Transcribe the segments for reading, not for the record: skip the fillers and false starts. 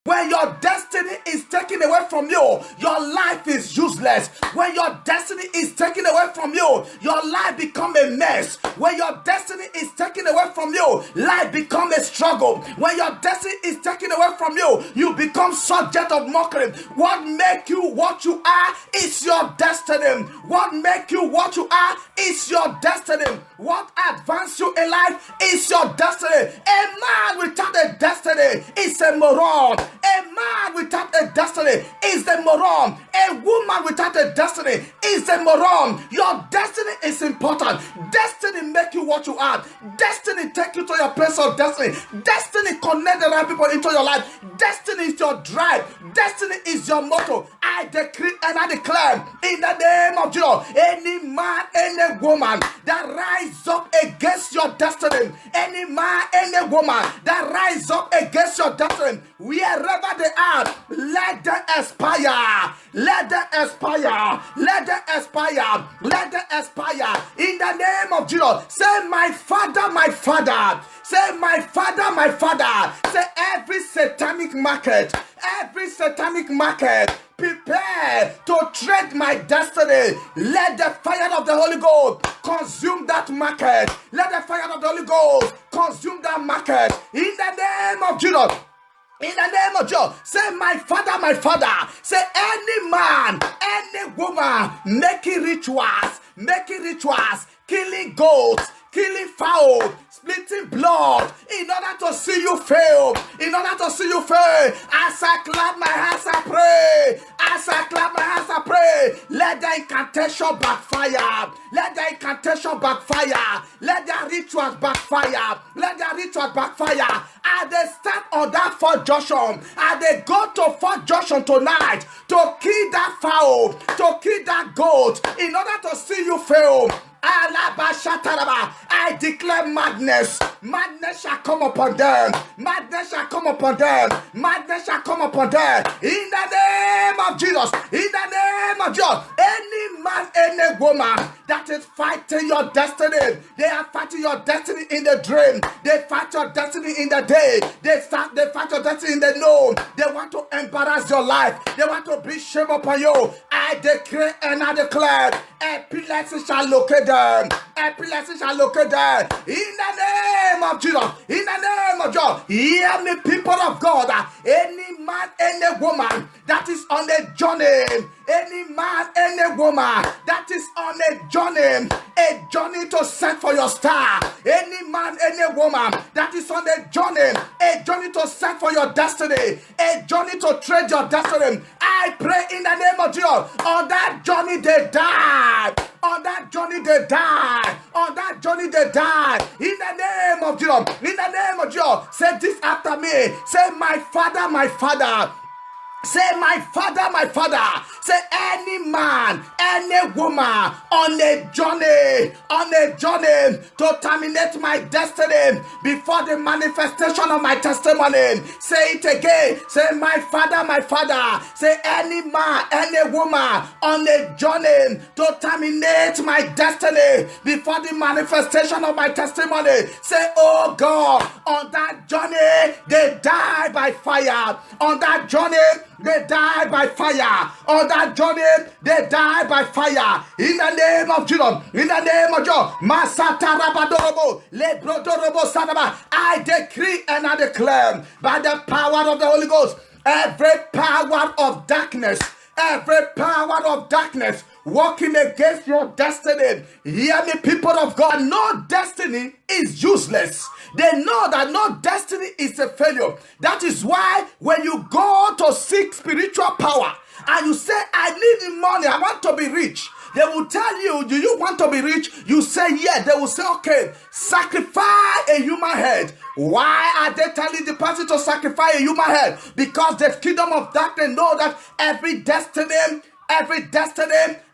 When your destiny is taken away from you, your life is useless. When your destiny is taken away from you, your life becomes a mess. When your destiny is taken away from you, life becomes a struggle. When your destiny is taken away from you, you become subject of mockery. What makes you what you are is your destiny. What makes you what you are is your destiny. What advances you in life is your destiny. A man without a destiny is a moron. A man without a destiny is a moron. A woman without a destiny is a moron. Your destiny is important. Destiny make you what you are. Destiny take you to your place of destiny. Destiny connect the right people into your life. Destiny is your drive. Destiny is your motto. I decree and I declare in the name of Jesus, any man, any woman that rise up against your destiny, any man, any woman that rise up against your destiny, wherever they are, let them expire. Let them expire. Let them expire. Let them expire. In the name of Jesus, say, my Father, my Father. Say, my Father, my Father. Say, every satanic market, prepare to trade my destiny. Let the fire of the Holy Ghost consume that market. Let the fire of the Holy Ghost consume that market. In the name of Jesus. In the name of Jesus, say, my Father, my Father. Say, any man, any woman making rituals, killing goats, killing fowl, splitting blood, in order to see you fail, as I clap my hands, I pray, let the incantation backfire, let the rituals backfire, and they start on that Fort Junction, and they go to Fort Junction tonight to kill that fowl, to kill that goat, in order to see you fail. I declare madness shall come upon them. Madness shall come upon them. In the name of Jesus. Any man, any woman that is fighting your destiny, they are fighting your destiny in the dream. They fight your destiny in the day. They fight your destiny in the noon. They want to embarrass your life. They want to bring shame upon you. I decree and I declare, epilepsy shall locate them. Epilepsy shall locate them. In the name of Jesus. Hear me, people of God. Any man, any woman that is on a journey. Any man, any woman that is on a journey to search for your star. Any man, any woman that is on a journey to search for your destiny, a journey to trade your destiny. I pray in the name of Jesus. On that journey they die. On that journey they die. In the name of Jesus. Say this after me. Say, my Father, my Father. Say, my Father, my Father. Say, any man, any woman on a journey to terminate my destiny before the manifestation of my testimony. Say it again. Say, my Father, my Father. Say, any man, any woman on a journey to terminate my destiny before the manifestation of my testimony. Say, oh God, on that journey, they die by fire. On that journey, they die by fire. On that journey, they die by fire. In the name of Jesus. Masata rabadorobo, lebrodorobo sadaba. I decree and I declare by the power of the Holy Ghost, every power of darkness walking against your destiny. Hear me, people of God. No destiny is useless. They know that no destiny is a failure. That is why when you go to seek spiritual power and you say, I need money, I want to be rich, they will tell you, do you want to be rich? You say yes. They will say, okay, sacrifice a human head. Why are they telling the person to sacrifice a human head? Because the kingdom of darkness know that every destiny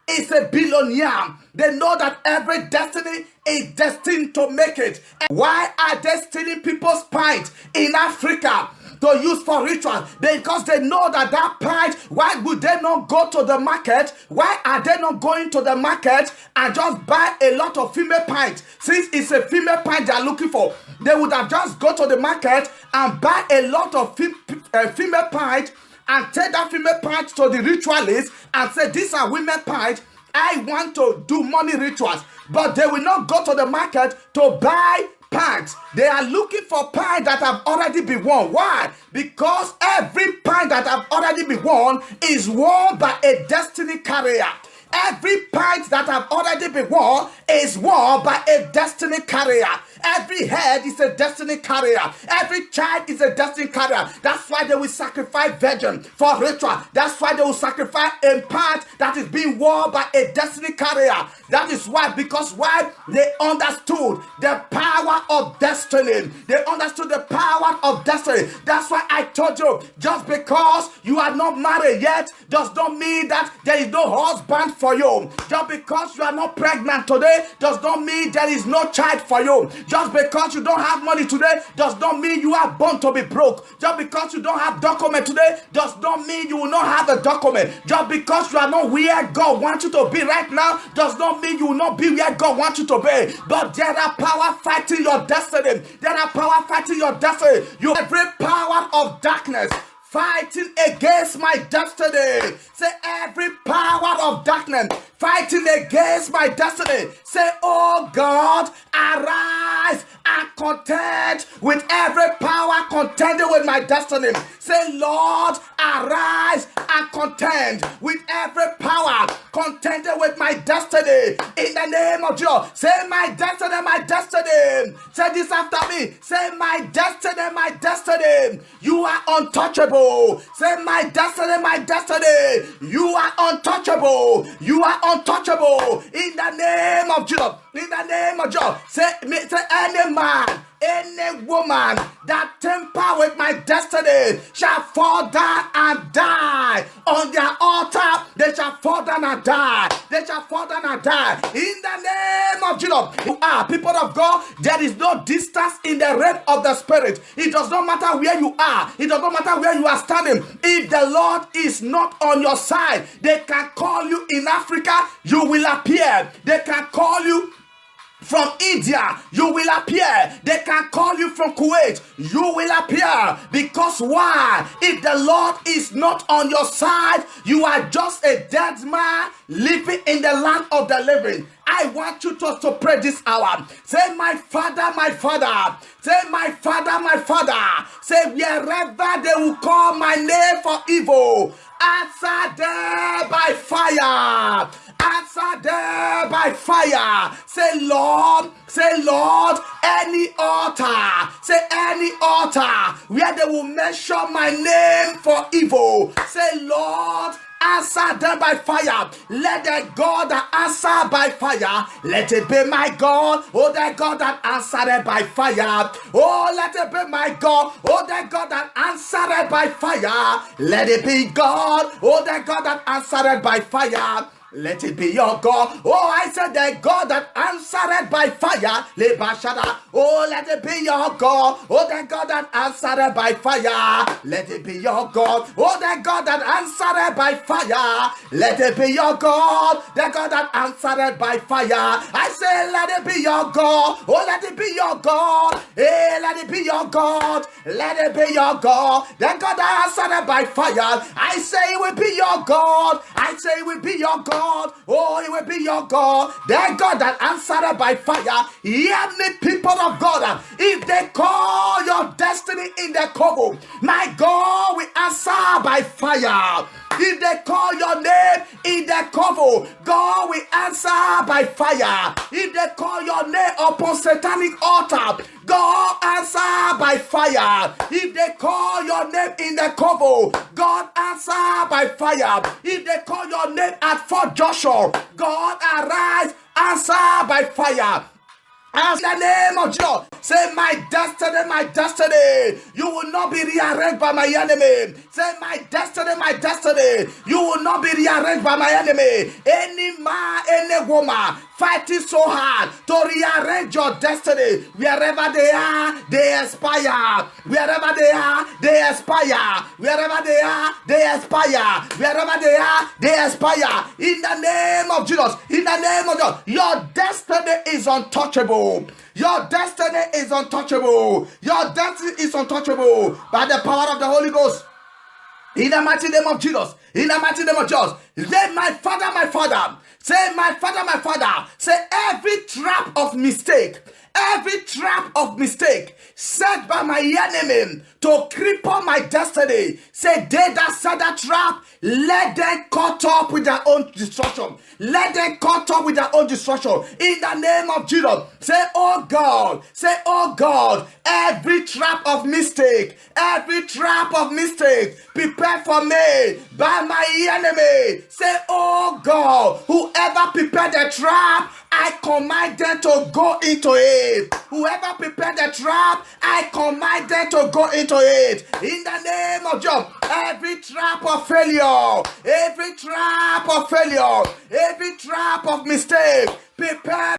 is a billionaire. They know that every destiny is destined to make it. And why are they stealing people's spines in Africa? to use for rituals, because they know that pint, why would they not go to the market? Why are they not going to the market and just buy a lot of female pints? Since it's a female pint they are looking for, they would have just go to the market and buy a lot of female pints and take that female pint to the ritualist and say, these are women pints, I want to do money rituals. But they will not go to the market to buy pants. They are looking for pants that have already been worn. Why? Because every pant that have already been worn is worn by a destiny carrier. Every pint that have already been worn is worn by a destiny carrier. Every head is a destiny carrier. Every child is a destiny carrier. That's why they will sacrifice virgin for ritual. That's why they will sacrifice a part that is being worn by a destiny carrier. That is why, because why? They understood the power of destiny. They understood the power of destiny. That's why I told you, just because you are not married yet does not mean that there is no husband for you. Just because you are not pregnant today does not mean there is no child for you. Just because you don't have money today does not mean you are born to be broke. Just because you don't have document today does not mean you will not have a document. Just because you are not where God wants you to be right now does not mean you will not be where God wants you to be. But there are power fighting your destiny. There are power fighting your destiny. You have every power of darkness fighting against my destiny. Say, every power of darkness fighting against my destiny. Say, oh God, arise and contend with every power contending with my destiny. Say, Lord, arise and contend with every power contending with my destiny. In the name of Jesus. Say, my destiny, my destiny. Say this after me. Say, my destiny, my destiny. You are untouchable. Say, my destiny, my destiny. You are untouchable. You are untouchable. In the name of Jesus. In the name of Jesus. Say any man, any woman that tamper with my destiny shall fall down and die. On their altar, they shall fall down and die. They shall fall down and die. In the name of Jesus. You are people of God. There is no distance in the realm of the spirit. It does not matter where you are. It does not matter where you are standing. If the Lord is not on your side, they can call you in Africa, you will appear. They can call you from India, you will appear. They can call you from Kuwait, you will appear. Because why? If the Lord is not on your side, you are just a dead man living in the land of the living. I want you to pray this hour. Say, my Father, my Father. Say, my Father, my Father. Say, wherever they will call my name for evil, answer them by fire. Answer them by fire. Say, Lord, any altar, say any altar where they will mention my name for evil. Say, Lord, answer them by fire. Let the God that answer by fire, let it be my God. Oh, the God that answered by fire. Oh, let it be my God. Oh, the God that answered by fire. Let it be God. Oh, the God that answered by fire. Let it be your God. Oh, I said the God that answered by fire. Oh, let it be your God. Oh, the God that answered by fire. Let it be your God. Oh, the God that answered by fire. Let it be your God. The God that answered by fire. I say, let it be your God. Oh, let it be your God. Hey, let it be your God. Let it be your God. The God that answered by fire. I say it will be your God. I say it will be your God. Oh, it will be your God. The God that answered by fire. Hear me, people of God. If they call your destiny in the cover, my God will answer by fire. If they call your name in the cover, God will answer by fire. If they call your name upon satanic altar, God answer by fire. If they call your name in the cover, God answer by fire. If they call your name at Fort Joshua, God arise, answer by fire. As in the name of Jesus, say my destiny, you will not be rearranged by my enemy. Say my destiny, you will not be rearranged by my enemy. Any man, any woman fighting so hard to rearrange your destiny, wherever they are, they expire. Wherever they are, they expire. Wherever they are, they expire. Wherever they are, they expire. In the name of Jesus, in the name of Jesus, your destiny is untouchable. Your destiny is untouchable. Your destiny is untouchable by the power of the Holy Ghost. In the mighty name of Jesus. In the mighty name of Jesus. Say, my Father, my Father. Say, my Father, my Father. Say, every trap of mistake set by my enemy to cripple my destiny. Say, they that set that trap, let them cut up with their own destruction. Let them cut up with their own destruction. In the name of Jesus. Say, oh God, every trap of mistake prepared for me by my enemy. Say, oh God, whoever prepared the trap, I command them to go into it. Whoever prepared the trap, I command them to go into it. In the name of Jesus, every trap of failure, every trap of mistake, prepare